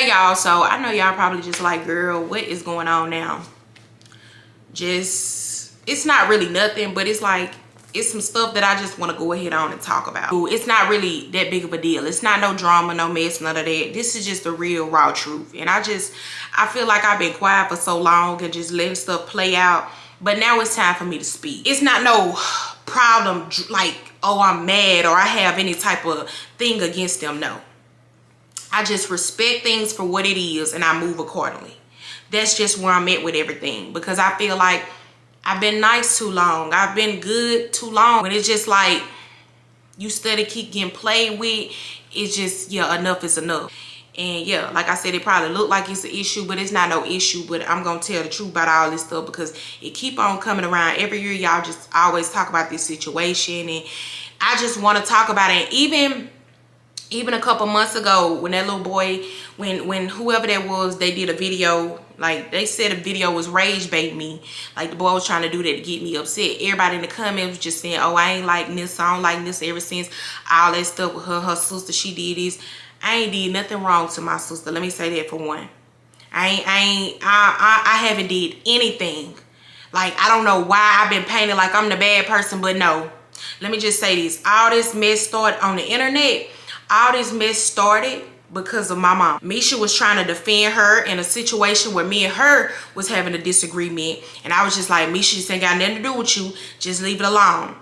Okay, y'all, so I know y'all probably just like, girl, what is going on now? It's not really nothing, but it's like, it's some stuff that I just want to go ahead on and talk about. It's not really that big of a deal. It's not no drama, no mess, none of that. This is just the real raw truth. And I feel like I've been quiet for so long and just letting stuff play out, but now it's time for me to speak. It's not no problem like, oh, I'm mad or I have any type of thing against them. No, I just respect things for what it is and I move accordingly. That's just where I'm at with everything, because I feel like I've been nice too long. I've been good too long. When it's just like you steady keep getting played with, it's just, yeah, enough is enough. And yeah, like I said, it probably look like it's an issue, but it's not no issue. But I'm gonna tell the truth about all this stuff because it keep on coming around every year. Y'all just always talk about this situation, and I just want to talk about it. Even a couple months ago, when that little boy, when whoever that was, they did a video, like they said a video was rage bait me, like the boy was trying to do that to get me upset. Everybody in the comments was just saying, oh, I ain't like Nyissa, I don't like Nyissa ever since all that stuff with her sister, she did this. I ain't did nothing wrong to my sister. Let me say that for one. I haven't did anything. Like, I don't know why I've been painted like I'm the bad person, but no. Let me just say this. All this mess started on the internet. All this mess started because of my mom. Misha was trying to defend her in a situation where me and her was having a disagreement. And I was just like, Misha, this ain't got nothing to do with you. Just leave it alone.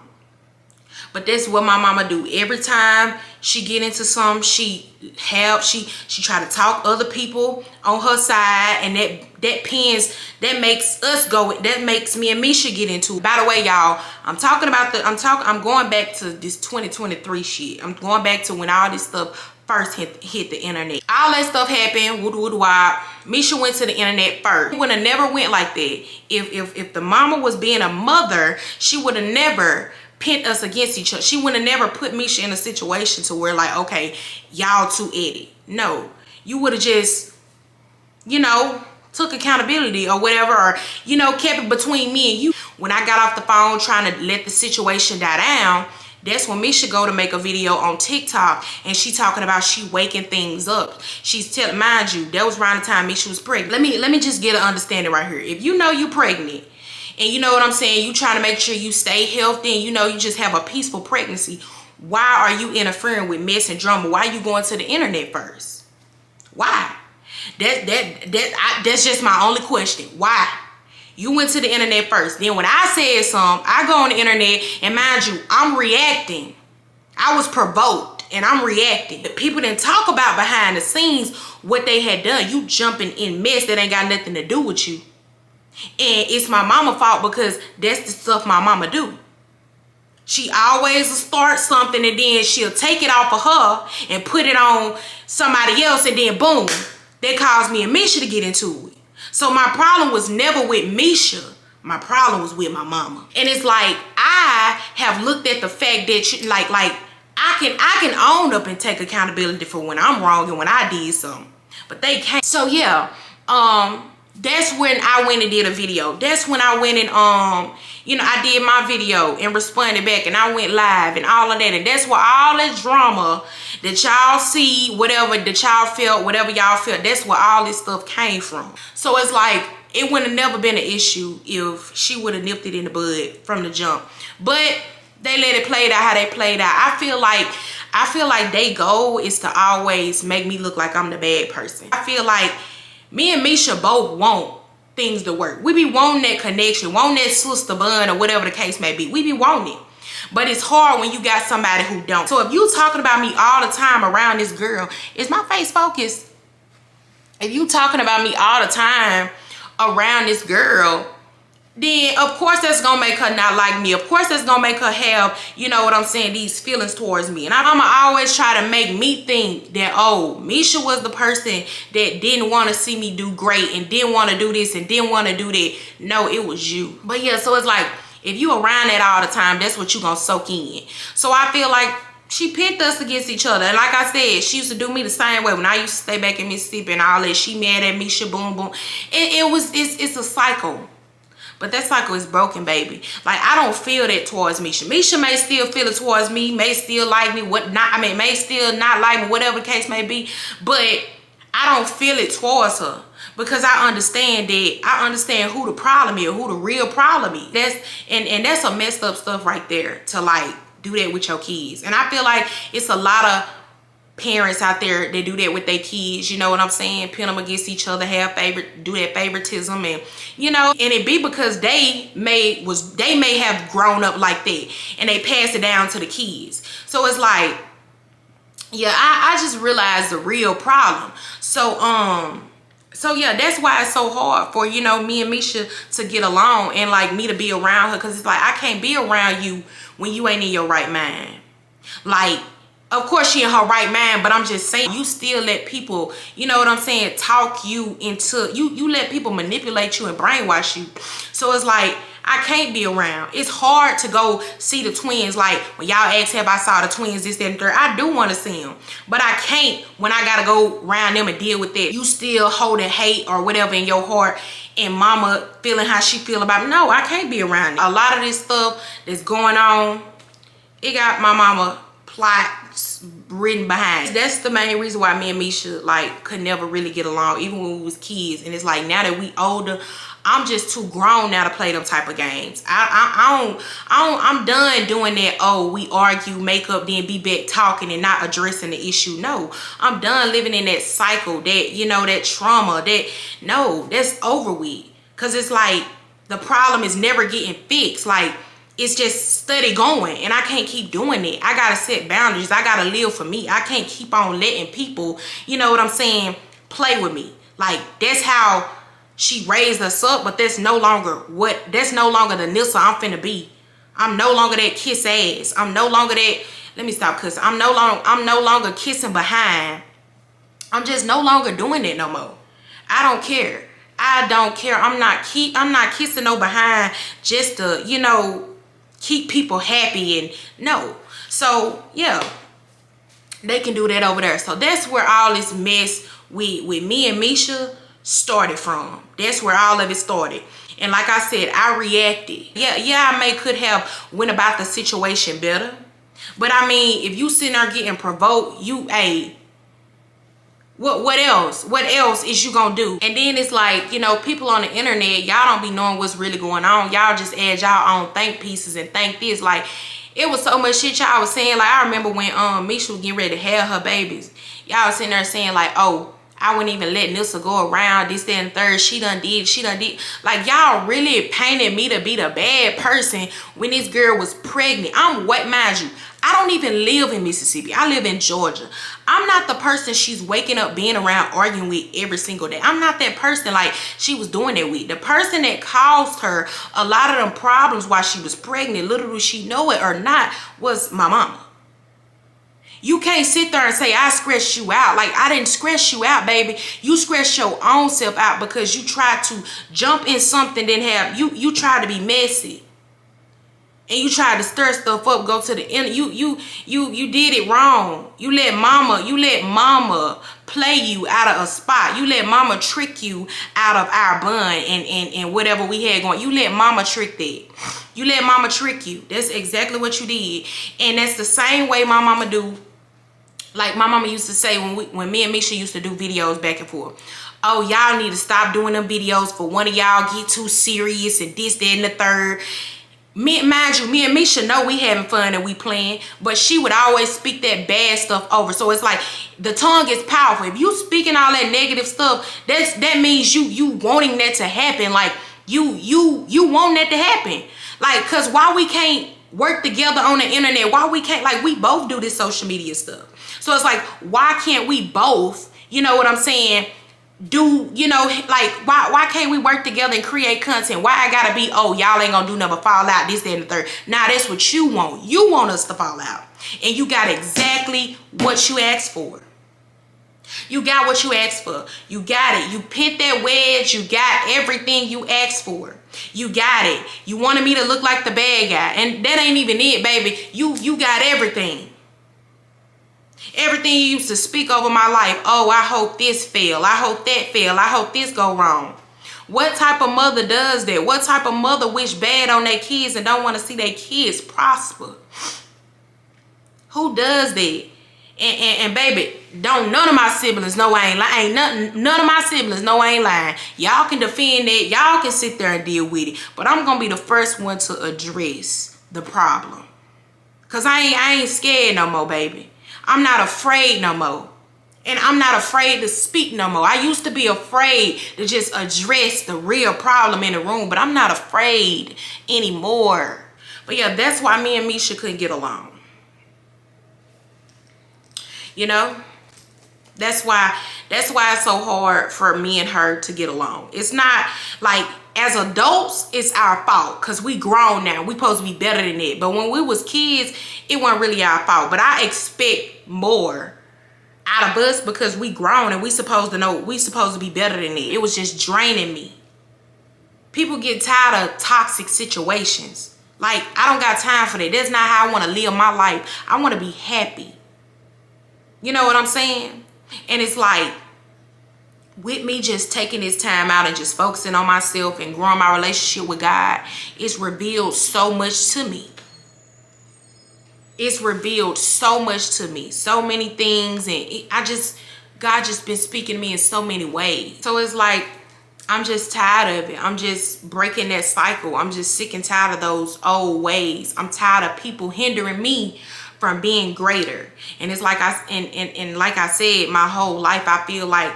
But that's what my mama do. Every time she get into something, she try to talk other people on her side, and that makes me and Misha get into it. By the way, y'all, I'm going back to this 2023 shit. I'm going back to when all this stuff first hit the internet. All that stuff happened, Misha went to the internet first. She would have never went like that. If the mama was being a mother, she would have never pit us against each other. She would have never put Misha in a situation to where like, okay, y'all too edgy. No, you would have just, you know, took accountability or whatever, or, you know, kept it between me and you. When I got off the phone trying to let the situation die down, that's when Misha go to make a video on TikTok, and she talking about she waking things up. She's telling, mind you, that was around the time Misha was pregnant. Let me just get an understanding right here. If you know you pregnant, and you know what I'm saying, you trying to make sure you stay healthy, and you know you just have a peaceful pregnancy, why are you interfering with mess and drama? Why are you going to the internet first? Why? That's just my only question. Why? You went to the internet first. Then when I said something, I go on the internet, and mind you, I'm reacting. I was provoked, and I'm reacting. The people didn't talk about behind the scenes what they had done. You jumping in mess that ain't got nothing to do with you. And it's my mama's fault because that's the stuff my mama do. She always will start something, and then she'll take it off of her and put it on somebody else, and then boom, that caused me and Misha to get into it. So my problem was never with Misha. My problem was with my mama. And it's like, I have looked at the fact that like I can own up and take accountability for when I'm wrong and when I did something, but they can't. So yeah, that's when I went and did a video. That's when I went and you know, I did my video and responded back, and I went live and all of that. And that's where all that drama that y'all see, whatever that y'all felt, whatever y'all felt, that's where all this stuff came from. So it's like, it would have never been an issue if she would have nipped it in the bud from the jump. But they let it play out how they played out. I feel like their goal is to always make me look like I'm the bad person. I feel like me and Misha both want things to work. We be wanting that connection, wanting that sister bond, or whatever the case may be. We be wanting it. But it's hard when you got somebody who don't. So if you talking about me all the time around this girl, is my face focused? If you talking about me all the time around this girl, then of course that's gonna make her not like me. Of course that's gonna make her have, you know what I'm saying, these feelings towards me. And I'ma always try to make me think that, oh, Misha was the person that didn't want to see me do great and didn't want to do this and didn't want to do that. No, it was you. But yeah, so it's like, if you around that all the time, that's what you gonna soak in. So I feel like she picked us against each other. And like I said, she used to do me the same way when I used to stay back in Mississippi and all that. She mad at me, boom, boom. It's a cycle. But that cycle is broken, baby. Like, I don't feel that towards Misha. Misha may still feel it towards me, may still like me, may still not like me, whatever the case may be. But I don't feel it towards her because I understand who the problem is, who the real problem is. That's some messed up stuff right there to like do that with your kids. And I feel like it's a lot of parents out there that do that with their kids, you know what I'm saying? Pin them against each other, do that favoritism, and you know, and it be because they may have grown up like that and they pass it down to the kids. So it's like, yeah, I just realized the real problem. So yeah, that's why it's so hard for, you know, me and Misha to get along and like me to be around her, because it's like I can't be around you when you ain't in your right mind. Like, of course she in her right mind, but I'm just saying, you still let people, you know what I'm saying, talk you into, you let people manipulate you and brainwash you. So it's like, I can't be around. It's hard to go see the twins. Like, when y'all ask if I saw the twins, this, that, and third, I do want to see them. But I can't when I got to go around them and deal with that. You still holding hate or whatever in your heart, and mama feeling how she feel about it. No, I can't be around it. A lot of this stuff that's going on, it got my mama plots written behind. That's the main reason why me and Misha like could never really get along, even when we was kids. And it's like, now that we older, I'm just too grown now to play them type of games. I'm done doing that. Oh, we argue, make up, then be back talking and not addressing the issue. No, I'm done living in that cycle, that, you know, that trauma, that's over with. Cause it's like the problem is never getting fixed. Like, it's just steady going, and I can't keep doing it. I gotta set boundaries. I gotta live for me. I can't keep on letting people, you know what I'm saying, play with me. Like, that's how she raised us up, but that's no longer the Nyissa I'm finna be. I'm no longer that kiss ass. I'm no longer that, let me stop, cause I'm no longer kissing behind. I'm just no longer doing it no more. I don't care. I don't care. I'm not kissing no behind just to, you know, keep people happy, and no. So yeah, they can do that over there. So that's where all this mess with me and Misha started from. That's where all of it started. And like I said, I reacted. Yeah, I could have went about the situation better. But I mean, if you sitting there getting provoked, what else is you gonna do? And then it's like, you know, people on the internet, y'all don't be knowing what's really going on. Y'all just add y'all own think pieces and think this. Like, it was so much shit y'all was saying. Like, I remember when Misha was getting ready to have her babies, y'all was sitting there saying like, oh, I wouldn't even let Nyissa go around, this, that, and third. She done did. Like, y'all really painted me to be the bad person when this girl was pregnant. Mind you, I don't even live in Mississippi. I live in Georgia. I'm not the person she's waking up being around arguing with every single day. I'm not that person like she was doing it with. The person that caused her a lot of them problems while she was pregnant, little did she know it or not, was my mama. You can't sit there and say, I stressed you out. Like, I didn't stress you out, baby. You stressed your own self out because you tried to jump in something, you tried to be messy. And you tried to stir stuff up, go to the end. You did it wrong. You let mama play you out of a spot. You let mama trick you out of our bun and whatever we had going. You let mama trick that. You let mama trick you. That's exactly what you did. And that's the same way my mama do. Like my mama used to say when me and Misha used to do videos back and forth. Oh, y'all need to stop doing them videos for one of y'all get too serious and this, that, and the third. Mind you, me and Misha know we having fun and we playing, but she would always speak that bad stuff over. So it's like the tongue is powerful. If you speaking all that negative stuff, that means you wanting that to happen. Like you want that to happen. Like, cause why we can't work together on the internet? Why we can't, like, we both do this social media stuff. So it's like, why can't we both, you know what I'm saying, do, you know, like, why can't we work together and create content? Why I gotta be, oh, y'all ain't gonna do nothing but fall out, this, that, and the third. Nah, that's what you want. You want us to fall out. And you got exactly what you asked for. You got what you asked for. You got it. You picked that wedge. You got everything you asked for. You got it. You wanted me to look like the bad guy. And that ain't even it, baby. You got everything. Everything you used to speak over my life. Oh, I hope this fail. I hope that fail. I hope this go wrong. What type of mother does that? What type of mother wish bad on their kids and don't want to see their kids prosper? Who does that? And baby, don't none of my siblings know I ain't lying. None of my siblings know I ain't lying. Y'all can defend it. Y'all can sit there and deal with it. But I'm gonna be the first one to address the problem. Cause I ain't scared no more, baby. I'm not afraid no more. And I'm not afraid to speak no more. I used to be afraid to just address the real problem in the room, but I'm not afraid anymore. But yeah, that's why me and Misha couldn't get along. You know, that's why it's so hard for me and her to get along. It's not like, as adults, it's our fault because we grown now. We supposed to be better than it. But when we was kids, it wasn't really our fault. But I expect more out of us because we grown and we supposed to know, we supposed to be better than it. It was just draining me. People get tired of toxic situations. Like, I don't got time for that. That's not how I want to live my life. I want to be happy. You know what I'm saying? And it's like, with me just taking this time out and just focusing on myself and growing my relationship with God, it's revealed so much to me. It's revealed so much to me. So many things. And God just been speaking to me in so many ways. So it's like, I'm just tired of it. I'm just breaking that cycle. I'm just sick and tired of those old ways. I'm tired of people hindering me from being greater. And it's like like I said, my whole life I feel like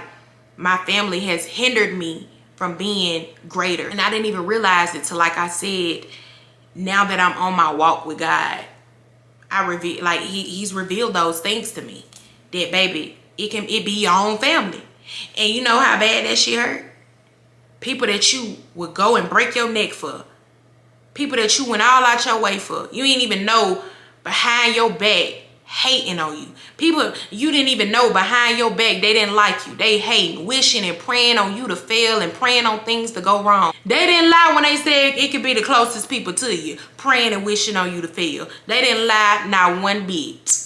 my family has hindered me from being greater. And I didn't even realize it till, like I said, now that I'm on my walk with God, he's revealed those things to me. That baby, it be your own family. And you know how bad that shit hurt? People that you would go and break your neck for. People that you went all out your way for. You ain't even know behind your back hating on you. People you didn't even know behind your back they didn't like you. They hating, wishing and praying on you to fail and praying on things to go wrong. They didn't lie when they said it could be the closest people to you, praying and wishing on you to fail. They didn't lie not one bit.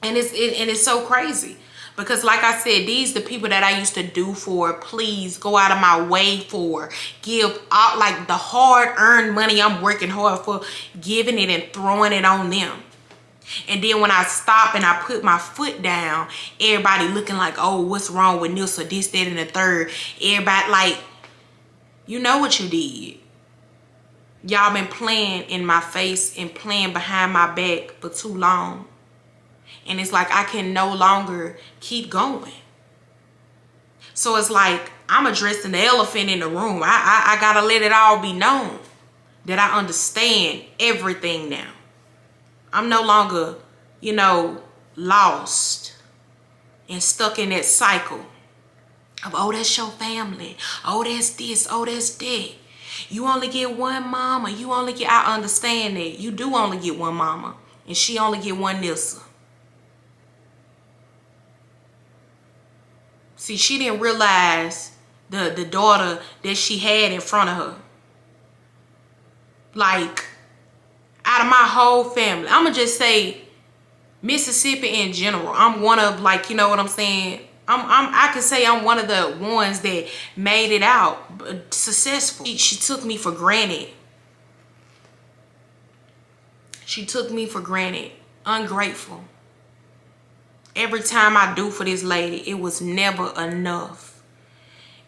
And it's so crazy. Because like I said, these the people that I used to do for, please, go out of my way for, give out like the hard-earned money I'm working hard for, giving it and throwing it on them. And then when I stop and I put my foot down, everybody looking like, oh, what's wrong with Nyissa, this, that, and the third. Everybody like, you know what you did. Y'all been playing in my face and playing behind my back for too long. And it's like I can no longer keep going. So it's like I'm addressing the elephant in the room. I gotta let it all be known that I understand everything now. I'm no longer, you know, lost and stuck in that cycle of, oh, that's your family. Oh, that's this. Oh, that's that. You only get one mama. I understand that. You do only get one mama. And she only get one Nyissa. See, she didn't realize the daughter that she had in front of her. Like, out of my whole family, I'm going to just say Mississippi in general. I'm one of, like, you know what I'm saying? I could say I'm one of the ones that made it out successful. She took me for granted. She took me for granted. Ungrateful. Every time I do for this lady, it was never enough.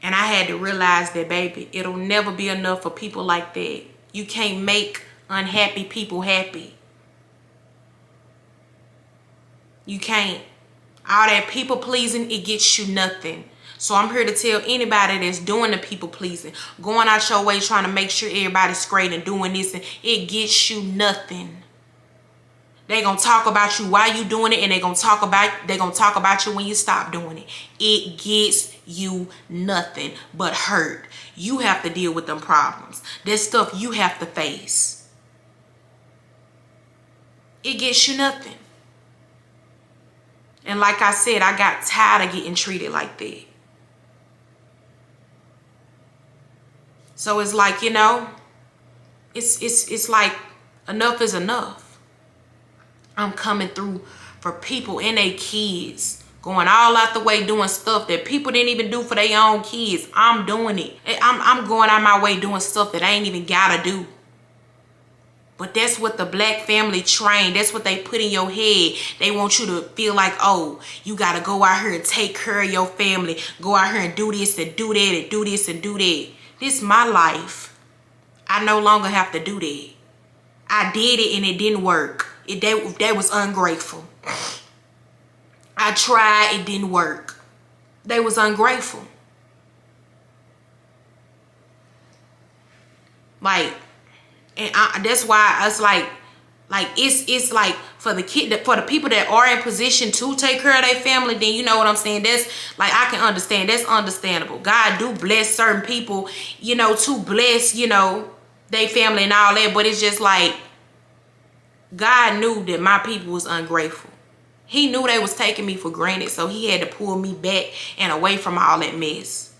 And I had to realize that, baby, it'll never be enough for people like that. You can't make unhappy people happy. You can't. All that people pleasing, it gets you nothing. So I'm here to tell anybody that's doing the people pleasing, going out your way trying to make sure everybody's straight and doing this, and it gets you nothing. They gonna talk about you while you doing it, and they gonna talk about you when you stop doing it. It gets you nothing but hurt. You have to deal with them problems. That stuff you have to face. It gets you nothing. And like I said, I got tired of getting treated like that. So it's like, you know, it's like enough is enough. I'm coming through for people and their kids, going all out the way doing stuff that people didn't even do for their own kids. I'm doing it. I'm going out my way doing stuff that I ain't even gotta do. But that's what the black family trained. That's what they put in your head. They want you to feel like, oh, you got to go out here and take care of your family. Go out here and do this and do that and do this and do that. This is my life. I no longer have to do that. I did it and it didn't work. That was ungrateful. I tried, it didn't work. They was ungrateful. Like, and that's why it's like it's like for the people that are in position to take care of their family, then you know what I'm saying. That's like, I can understand. That's understandable. God do bless certain people, you know, to bless, you know, their family and all that. But it's just like, God knew that my people was ungrateful. He knew they was taking me for granted, so he had to pull me back and away from all that mess.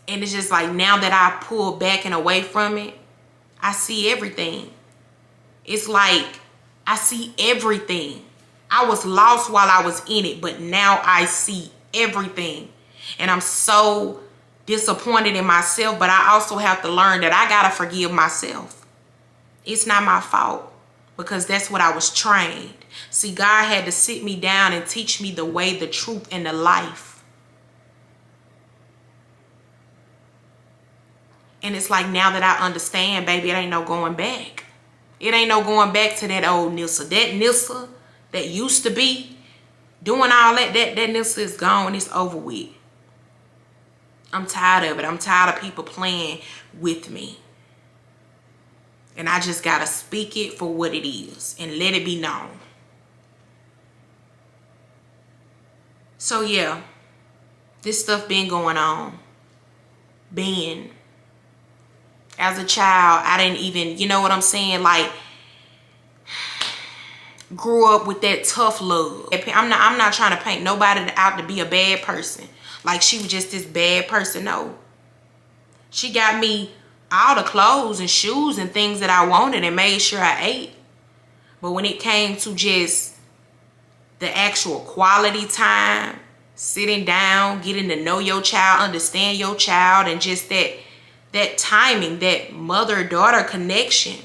And it's just like, now that I pull back and away from it, I see everything. It's like, I see everything. I was lost while I was in it, but now I see everything. And I'm so disappointed in myself, but I also have to learn that I gotta forgive myself. It's not my fault, because that's what I was trained. See, God had to sit me down and teach me the way, the truth, and the life. And it's like, now that I understand, baby, it ain't no going back. It ain't no going back to that old Nyissa. That Nyissa that used to be doing all that Nyissa is gone. It's over with. I'm tired of it. I'm tired of people playing with me. And I just got to speak it for what it is and let it be known. So, yeah, this stuff been going on. As a child, I didn't even, you know what I'm saying? Like, grew up with that tough love. I'm not trying to paint nobody out to be a bad person. Like, she was just this bad person. No. She got me all the clothes and shoes and things that I wanted and made sure I ate. But when it came to just the actual quality time, sitting down, getting to know your child, understand your child, and just that timing, that mother-daughter connection,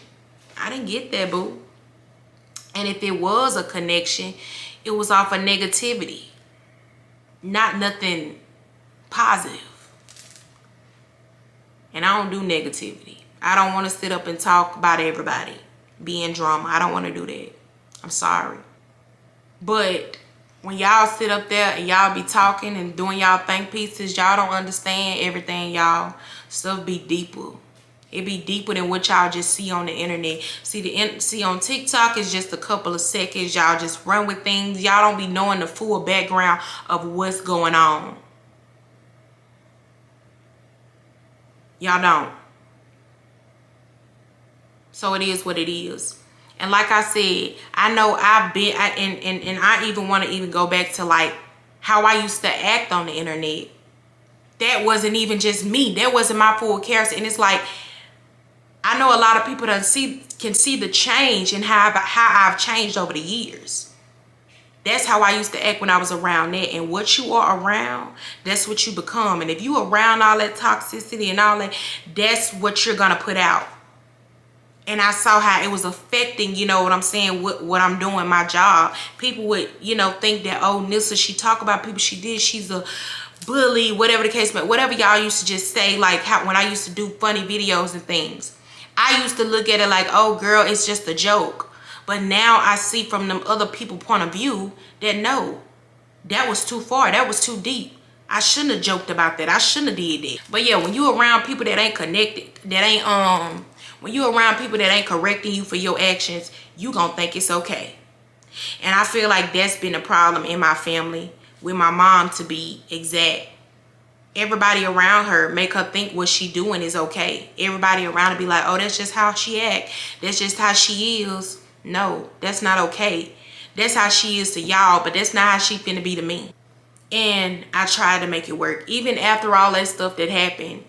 I didn't get that, boo. And if it was a connection, it was off of negativity, not nothing positive. And I don't do negativity. I don't want to sit up and talk about everybody being drama. I don't want to do that. I'm sorry. But when y'all sit up there and y'all be talking and doing y'all think pieces, y'all don't understand everything, y'all. Stuff be deeper. It be deeper than what y'all just see on the internet. See on TikTok, it's just a couple of seconds. Y'all just run with things. Y'all don't be knowing the full background of what's going on. Y'all don't. So it is what it is. And like I said, I know and I even want to even go back to like how I used to act on the internet. That wasn't even just me. That wasn't my full character. And it's like, I know a lot of people can see the change in how I've changed over the years. That's how I used to act when I was around that. And what you are around, that's what you become. And if you around all that toxicity and all that, that's what you're going to put out. And I saw how it was affecting, you know what I'm saying, what I'm doing, my job. People would, you know, think that, oh, Nyissa, she talk about people she did. She's a bully, whatever the case, but whatever y'all used to just say, like how when I used to do funny videos and things. I used to look at it like, oh, girl, it's just a joke. But now I see from them other people's point of view that no, that was too far. That was too deep. I shouldn't have joked about that. I shouldn't have did that. But yeah, when you around people that ain't connected, that ain't, when you around people that ain't correcting you for your actions, you gonna think it's okay. And I feel like that's been a problem in my family with my mom, to be exact. Everybody around her make her think what she doing is okay. Everybody around her be like, oh, that's just how she act. That's just how she is. No, that's not okay. That's how she is to y'all, but that's not how she finna be to me. And I tried to make it work. Even after all that stuff that happened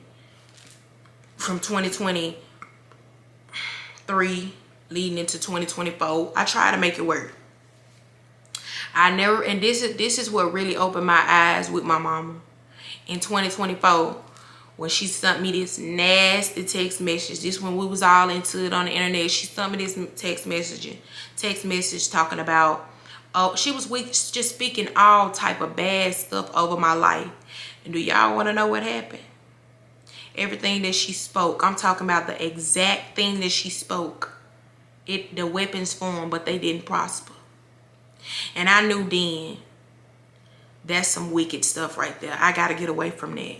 from 2023 leading into 2024, I tried to make it work. And this is what really opened my eyes with my mama in 2024, when she sent me this nasty text message. This when we was all into it on the internet. She sent me this text message talking about, oh, she was just speaking all type of bad stuff over my life. And do y'all want to know what happened? Everything that she spoke, I'm talking about the exact thing that she spoke. The weapons formed, but they didn't prosper. And I knew then, that's some wicked stuff right there. I got to get away from that.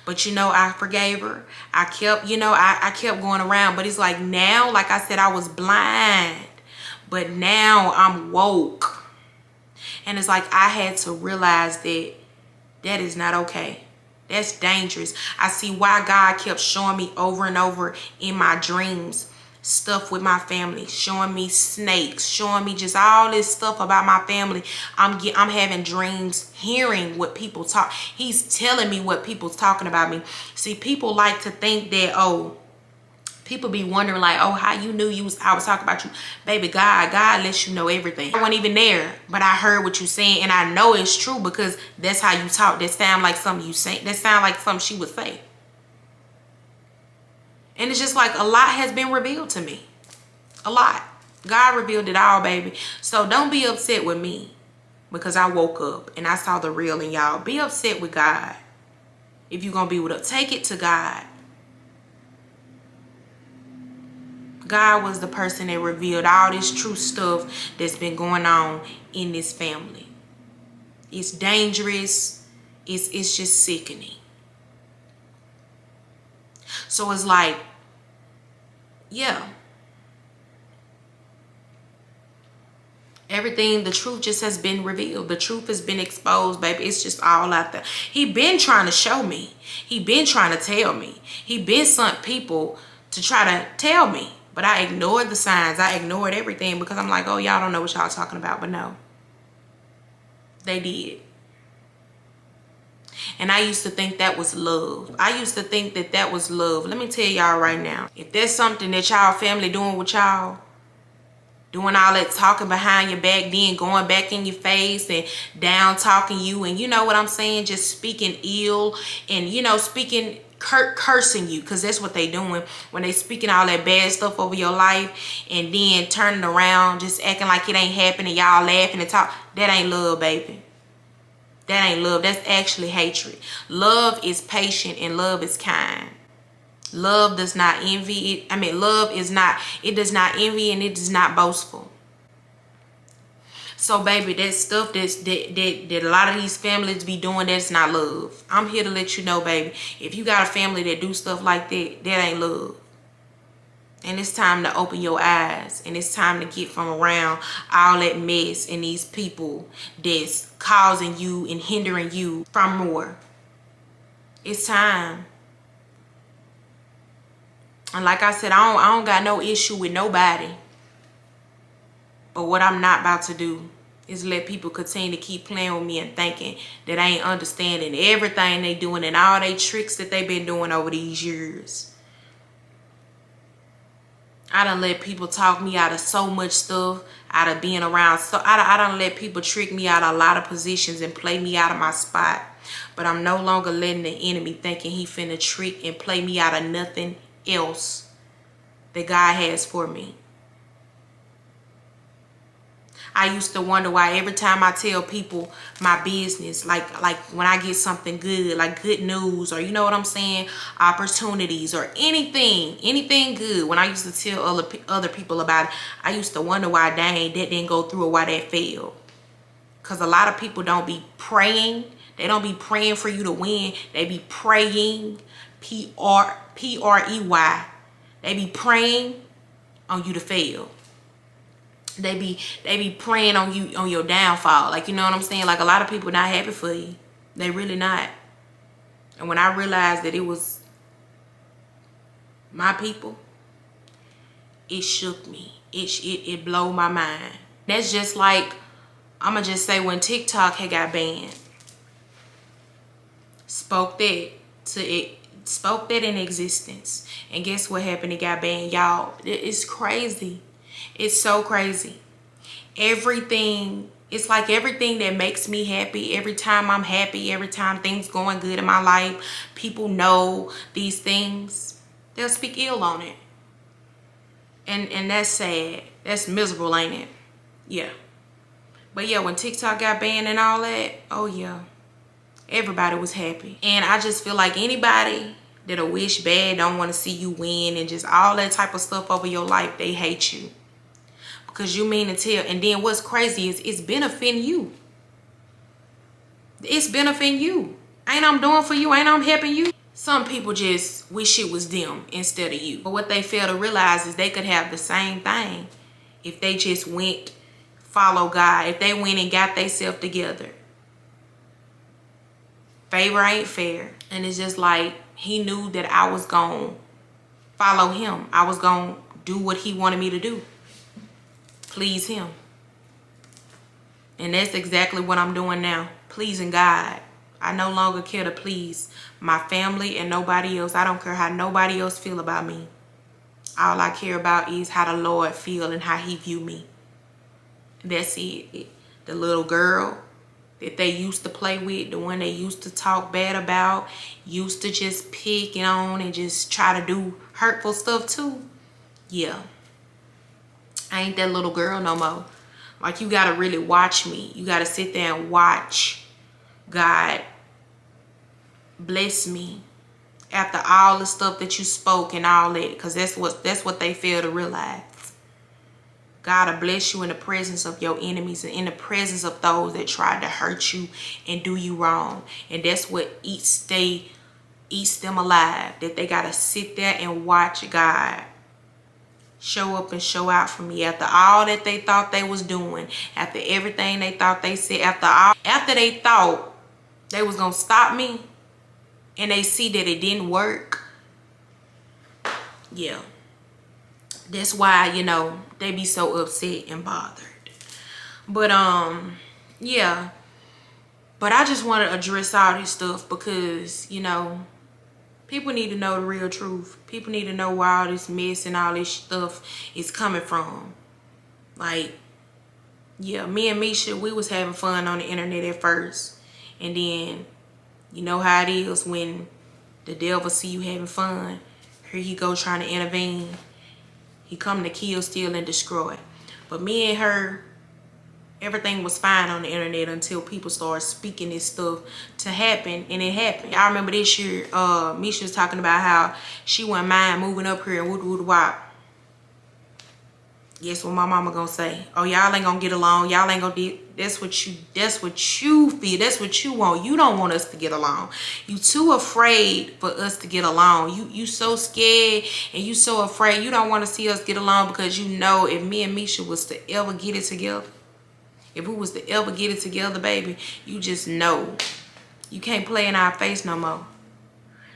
But you know, I forgave her. I kept, you know, I kept going around. But it's like now, like I said, I was blind. But now I'm woke. And it's like I had to realize that that is not okay. That's dangerous. I see why God kept showing me over and over in my dreams stuff with my family, showing me snakes, showing me just all this stuff about my family. I'm having dreams, hearing what people talk. He's telling me what people's talking about me. See, people like to think that, oh, people be wondering like, oh, how you knew I was talking about you. Baby, God lets you know everything. I wasn't even there, but I heard what you saying, and I know it's true because that's how you talk. That sound like something you say. That sound like something she would say. And it's just like a lot has been revealed to me. A lot. God revealed it all, baby. So don't be upset with me because I woke up and I saw the real in y'all. Be upset with God. If you're going to be with us, take it to God. God was the person that revealed all this true stuff that's been going on in this family. It's dangerous. It's just sickening. So it's like, yeah. Everything, the truth just has been revealed. The truth has been exposed, baby. It's just all out there. He been trying to show me. He been trying to tell me. He been sent people to try to tell me. But I ignored the signs. I ignored everything because I'm like, oh, y'all don't know what y'all talking about. But no, they did. And I used to think that was love. I used to think that that was love. Let me tell y'all right now. If there's something that y'all family doing with y'all, doing all that talking behind your back, then going back in your face and down talking you, and you know what I'm saying, just speaking ill and, you know, speaking, cursing you, because that's what they doing when they speaking all that bad stuff over your life and then turning around just acting like it ain't happening, y'all laughing and talk. That ain't love, baby. That ain't love. That's actually hatred. Love is patient and love is kind. Love does not envy. Love is not, it does not envy and it is not boastful. So, baby, that stuff that a lot of these families be doing, that's not love. I'm here to let you know, baby. If you got a family that do stuff like that, that ain't love. And it's time to open your eyes. And it's time to get from around all that mess and these people that's causing you and hindering you from more. It's time. And like I said, I don't got no issue with nobody. But what I'm not about to do is let people continue to keep playing with me and thinking that I ain't understanding everything they doing and all they tricks that they've been doing over these years. I done let people talk me out of so much stuff, out of being around. So I done let people trick me out of a lot of positions and play me out of my spot. But I'm no longer letting the enemy thinking he finna trick and play me out of nothing else that God has for me. I used to wonder why every time I tell people my business, like when I get something good, like good news, or you know what I'm saying, opportunities or anything good, when I used to tell other people about it, I used to wonder why dang that didn't go through or why that failed. Because a lot of people don't be praying. They don't be praying for you to win. They be praying, P-R-E-Y. They be praying on you to fail. They be praying on you, on your downfall. Like, you know what I'm saying? Like, a lot of people not happy for you. They really not. And when I realized that it was my people, it shook me. It blew my mind. That's just like, I'ma just say when TikTok had got banned. Spoke that in existence. And guess what happened? It got banned. Y'all, it's crazy. It's so crazy. Everything It's like everything that makes me happy, every time I'm happy, every time things going good in my life, people know these things, they'll speak ill on it. And that's sad. That's miserable, ain't it? Yeah. But yeah, when TikTok got banned and all that, oh yeah, everybody was happy. And I just feel like anybody that'll wish bad, don't want to see you win, and just all that type of stuff over your life, they hate you. Because you mean to tell. And then what's crazy is it's benefiting you. It's benefiting you. Ain't I'm doing for you? Ain't I'm helping you? Some people just wish it was them instead of you. But what they fail to realize is they could have the same thing if they just went follow God. If they went and got themselves together. Favor ain't fair. And it's just like he knew that I was going to follow him. I was going to do what he wanted me to do. Please him. And that's exactly what I'm doing now. Pleasing God. I no longer care to please my family and nobody else. I don't care how nobody else feel about me. All I care about is how the Lord feel and how he view me. That's it. The little girl that they used to play with, the one they used to talk bad about, used to just pick on and just try to do hurtful stuff too. Yeah. I ain't that little girl no more. Like, you gotta really watch me. You gotta sit there and watch God bless me after all the stuff that you spoke and all that, because that's what they fail to realize. God will bless you in the presence of your enemies and in the presence of those that tried to hurt you and do you wrong. And that's what eats them alive, that they gotta sit there and watch God show up and show out for me after all that they thought they was doing, after everything they thought they said, after they thought they was gonna stop me and they see that it didn't work. Yeah. That's why, you know, they be so upset and bothered. But yeah. But I just want to address all this stuff because, you know, people need to know the real truth. People need to know where all this mess and all this stuff is coming from. Like, yeah, me and Misha, we was having fun on the internet at first. And then, you know how it is when the devil see you having fun. Here he go trying to intervene. He come to kill, steal, and destroy. But me and her, everything was fine on the internet until people started speaking this stuff to happen, and it happened. I remember this year, Misha was talking about how she wouldn't mind moving up here and wop. Guess what my mama gonna say? Oh, y'all ain't gonna get along. Y'all ain't gonna do. That's what you feel. That's what you want. You don't want us to get along. You too afraid for us to get along. You so scared and you so afraid. You don't want to see us get along because you know if me and Misha was to ever get it together, if we was to ever get it together, baby, you just know you can't play in our face no more.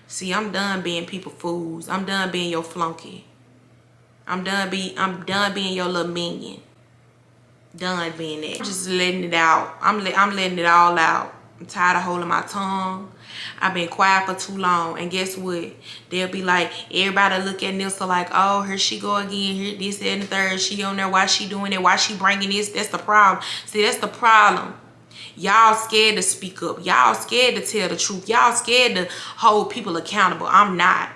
See, I'm done being people fools. I'm done being your flunky. I'm done being your little minion. Done being that. I'm just letting it out. I'm letting it all out. I'm tired of holding my tongue. I've been quiet for too long. And guess what? They'll be like, everybody look at Nyissa like, oh, here she go again. Here, this, that, and the third. She on there. Why she doing it? Why she bringing this? That's the problem. See, that's the problem. Y'all scared to speak up. Y'all scared to tell the truth. Y'all scared to hold people accountable. I'm not.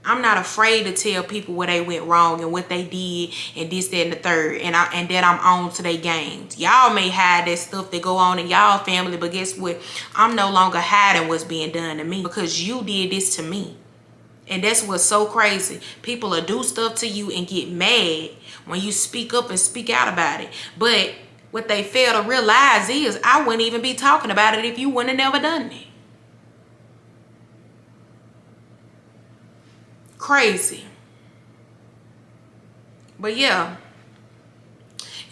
I'm not afraid to tell people where they went wrong and what they did and this, that, and the third. And that I'm on to their games. Y'all may hide that stuff that go on in y'all family, but guess what? I'm no longer hiding what's being done to me because you did this to me. And that's what's so crazy. People will do stuff to you and get mad when you speak up and speak out about it. But what they fail to realize is I wouldn't even be talking about it if you wouldn't have never done it. Crazy. But yeah,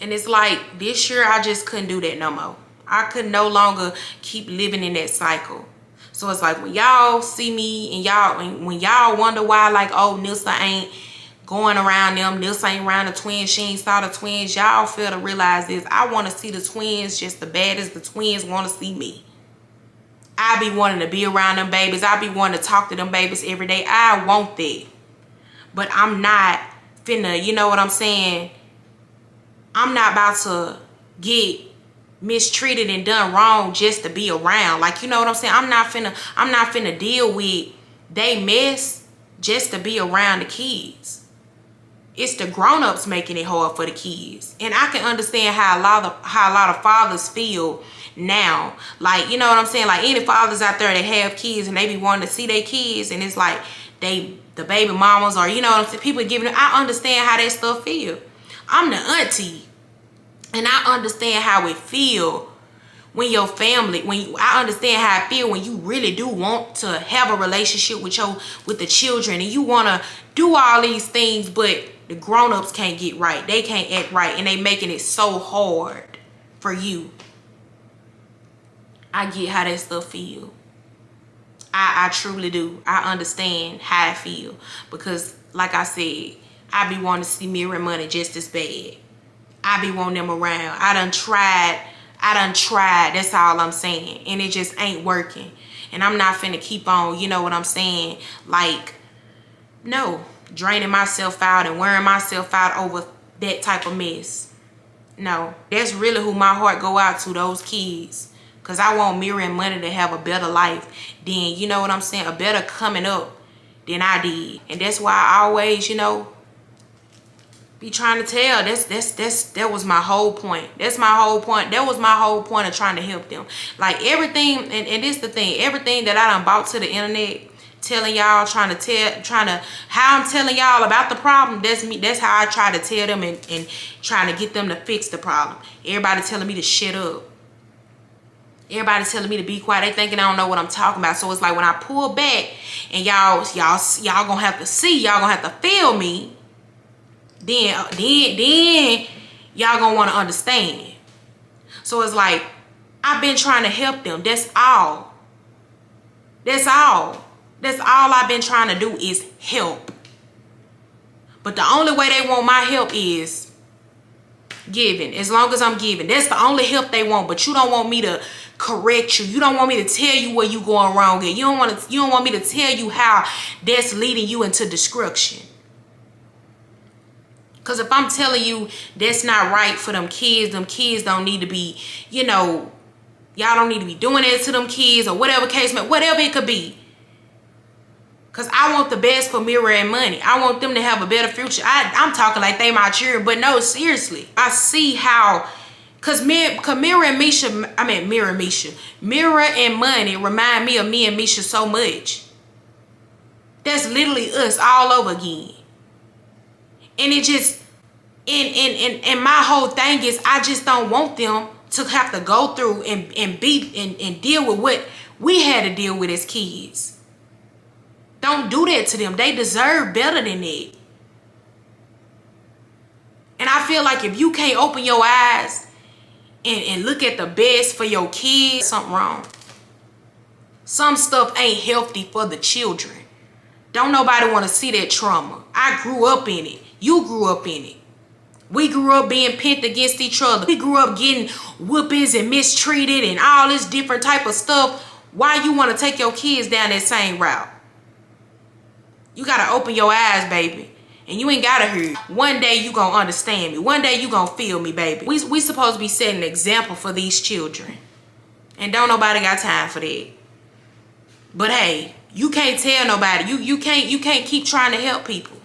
and it's like this year I just couldn't do that no more. I could no longer keep living in that cycle. So it's like when y'all see me and when y'all wonder why, like, oh, Nyissa ain't going around them, Nyissa ain't around the twins, she ain't saw the twins, y'all fail to realize this. I want to see the twins just as bad as the twins want to see me. I be wanting to be around them babies. I be wanting to talk to them babies every day. I want that. But I'm not finna, you know what I'm saying? I'm not about to get mistreated and done wrong just to be around. Like, you know what I'm saying? I'm not finna deal with they mess just to be around the kids. It's the grown-ups making it hard for the kids. And I can understand how a lot of fathers feel now. Like, you know what I'm saying? Like, any fathers out there that have kids and they be wanting to see their kids, and it's like the baby mamas, or you know what I'm saying, people giving them. I understand how that stuff feel. I'm the auntie, and I understand how it feel when your family, I understand how I feel when you really do want to have a relationship with the children, and you want to do all these things, but the grown-ups can't get right. They can't act right, and they making it so hard for you. I get how that stuff feel. I truly do. I understand how I feel, because like I said, I be wanting to see Mirror and Money just as bad. I be wanting them around. I done tried. That's all I'm saying. And it just ain't working. And I'm not finna keep on, you know what I'm saying? Like, no. Draining myself out and wearing myself out over that type of mess. No. That's really who my heart go out to, those kids. Because I want Mirror and Money to have a better life than, you know what I'm saying, a better coming up than I did. And that's why I always, you know, be trying to tell. That was my whole point. That's my whole point. That was my whole point of trying to help them. Like, everything, and this the thing, everything that I done brought to the internet, telling y'all, how I'm telling y'all about the problem, that's me. That's how I try to tell them and trying to get them to fix the problem. Everybody telling me to shut up. Everybody telling me to be quiet. They thinking I don't know what I'm talking about. So it's like, when I pull back and y'all gonna have to see, y'all gonna have to feel me, then y'all gonna want to understand. So it's like, I've been trying to help them. That's all. That's all I've been trying to do is help. But the only way they want my help is giving. As long as I'm giving, that's the only help they want. But you don't want me to correct you. You don't want me to tell you where you going wrong at. You don't want me to tell you how that's leading you into destruction. Because if I'm telling you that's not right for them kids don't need to be, you know, y'all don't need to be doing it to them kids, or whatever case, whatever it could be. Because I want the best for Mirror and Money. I want them to have a better future. I'm talking like they my children, but no, seriously. I see how, because Mirror and Money remind me of me and Misha so much. That's literally us all over again. And it just, and my whole thing is, I just don't want them to have to go through and deal with what we had to deal with as kids. Don't do that to them. They deserve better than that. And I feel like if you can't open your eyes and look at the best for your kids, something wrong. Some stuff ain't healthy for the children. Don't nobody want to see that trauma. I grew up in it. You grew up in it. We grew up being pinned against each other. We grew up getting whoopings and mistreated and all this different type of stuff. Why you want to take your kids down that same route? You got to open your eyes, baby. And you ain't got to hear. One day you going to understand me. One day you going to feel me, baby. We supposed to be setting an example for these children. And don't nobody got time for that. But hey, you can't tell nobody. You can't keep trying to help people.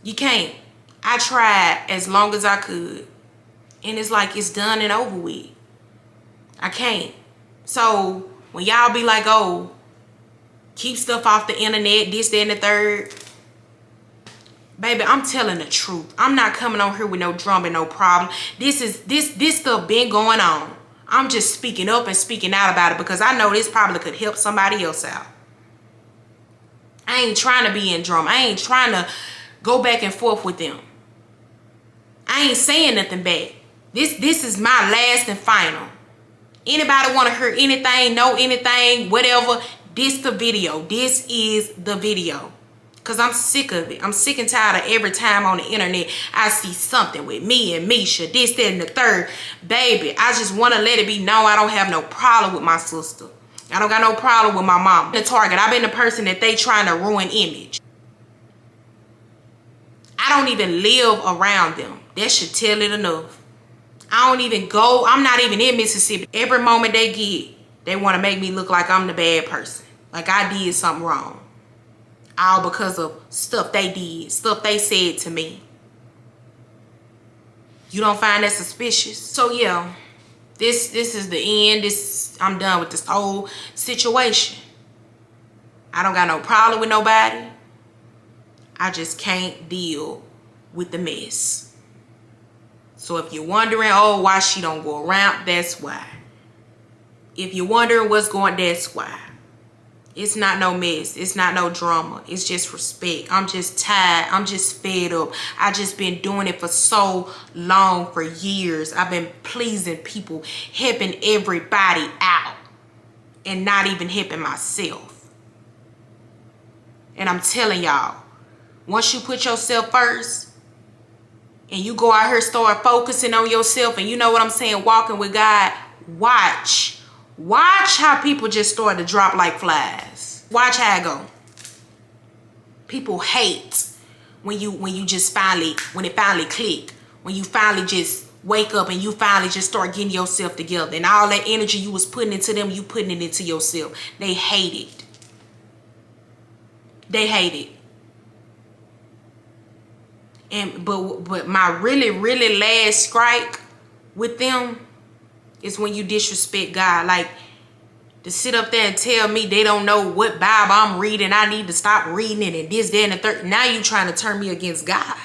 You can't. I tried as long as I could. And it's like it's done and over with. I can't. So when y'all be like, oh, keep stuff off the internet, this, that, and the third. Baby, I'm telling the truth. I'm not coming on here with no drama and no problem. This stuff been going on. I'm just speaking up and speaking out about it because I know this probably could help somebody else out. I ain't trying to be in drama. I ain't trying to go back and forth with them. I ain't saying nothing back. This is my last and final. Anybody want to hear anything, know anything, whatever, this the video. This is the video. Because I'm sick of it. I'm sick and tired of every time on the internet I see something with me and Misha, this, that, and the third. Baby, I just want to let it be known I don't have no problem with my sister. I don't got no problem with my mom. The target. I've been the person that they trying to ruin image. I don't even live around them. That should tell it enough. I don't even go. I'm not even in Mississippi. Every moment they get, they want to make me look like I'm the bad person. Like I did something wrong. All because of stuff they did, stuff they said to me. You don't find that suspicious? So yeah, this is the end. I'm done with this whole situation. I don't got no problem with nobody. I just can't deal with the mess. So if you're wondering, oh, why she don't go around, that's why. If you're wondering what's going, that's why. It's not no mess. It's not no drama. It's just respect. I'm just tired. I'm just fed up. I just been doing it for so long, for years. I've been pleasing people, helping everybody out, and not even helping myself. And I'm telling y'all, once you put yourself first, and you go out here, start focusing on yourself, and you know what I'm saying, walking with God, watch how people just start to drop like flies. Watch how it go. People hate when you just finally, when it finally click, when you finally just wake up and you finally just start getting yourself together, and all that energy you was putting into them, you putting it into yourself. They hate it. They hate it. And but my really last strike with them is when you disrespect God. Like, to sit up there and tell me they don't know what Bible I'm reading, I need to stop reading it, and this, that, and the third. Now you trying to turn me against God.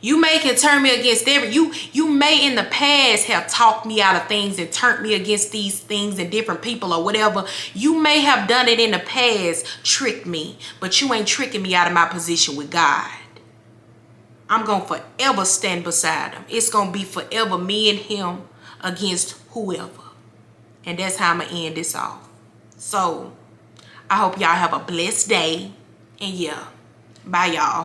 You may can turn me against you may in the past have talked me out of things and turned me against these things and different people or whatever. You may have done it in the past, tricked me, but you ain't tricking me out of my position with God. I'm going to forever stand beside him. It's going to be forever me and him against whoever. And that's how I'm going to end this off. So, I hope y'all have a blessed day. And yeah, bye y'all.